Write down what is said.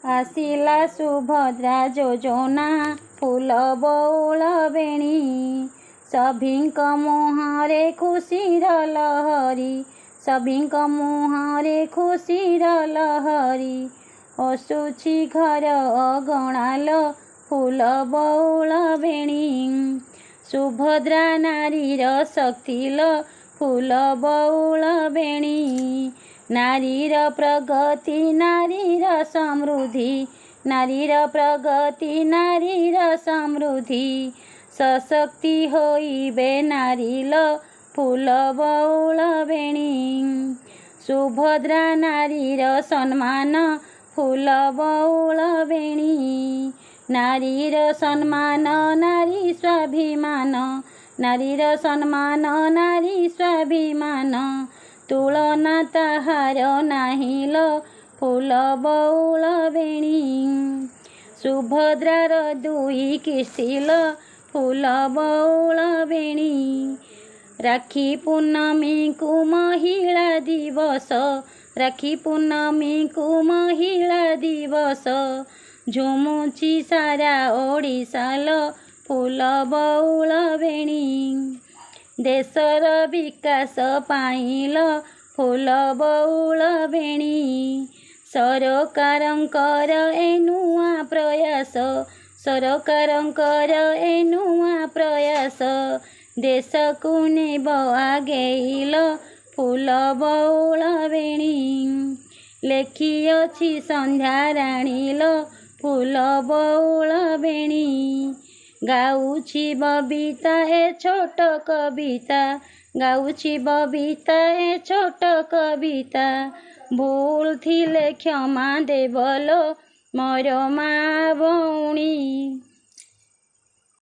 ଆସିଲା ସୁଭଦ୍ରା ଯୋଜନା ଫୁଲ ବଉଳ ବେଣୀ ସଭିଙ୍କ ମୁହଁରେ ଖୁସିର ଲହରୀ ସଭିଙ୍କ ମୁହଁରେ ଖୁସିର ଲହରୀ ହସୁଛି ଘର ଅଗଣାଲ ଫୁଲ ବଉଳ ବେଣୀ ସୁଭଦ୍ରା ନାରୀର ଶକ୍ତିଲ ଫୁଲ ବଉଳ ବେଣୀ ନାରୀର ପ୍ରଗତି ନାରୀର ସମୃଦ୍ଧି ନାରୀର ପ୍ରଗତି ନାରୀର ସମୃଦ୍ଧି ସଶକ୍ତି ହୋଇବେ ନାରୀଲ ଫୁଲ ବଉଳ ବେଣୀ ସୁଭଦ୍ରା ନାରୀର ସମ୍ମାନ ଫୁଲ ବଉଳ ବେଣୀ ନାରୀର ସମ୍ମାନ ନାରୀ ସ୍ୱାଭିମାନ ନାରୀର ସମ୍ମାନ ନାରୀ ସ୍ୱାଭିମାନ ତୁଳନା ତାହାର ନାହିଁଲ ଫୁଲ ବଉଳ ବେଣୀ ସୁଭଦ୍ରାର ଦୁଇ କିସ୍ତିଲ ଫୁଲ ବଉଳ ବେଣୀ ରାକ୍ଷୀ ପୂର୍ଣ୍ଣମୀକୁ ମହିଳା ଦିବସ ରାକ୍ଷୀ ପୂର୍ଣ୍ଣମୀକୁ ମହିଳା ଦିବସ ଝୁମୁଛି ସାରା ଓଡ଼ିଶାଲ ଫୁଲ ବଉଳ ବେଣୀ ଦେଶର ବିକାଶ ପାଇଁଲ ଫୁଲ ବଉଳ ବେଣୀ ସରକାରଙ୍କର ଏ ନୂଆ ପ୍ରୟାସ ସରକାରଙ୍କର ଏ ନୂଆ ପ୍ରୟାସ ଦେଶକୁ ନେବ ଆଗେଇଲ ଫୁଲ ବଉଳ ବେଣୀ ଲେଖିଅଛି ସନ୍ଧ୍ୟାରାଣୀଲ ଫୁଲ ବଉଳ ବେଣୀ ଗାଉଛି ବବିତା ଏ ଛୋଟ କବିତା ଗାଉଛି ବବିତା ଏ ଛୋଟ କବିତା ଭୁଲ ଥିଲେ କ୍ଷମା ଦେବଲୋ ମୋର ମା ଭଉଣୀ।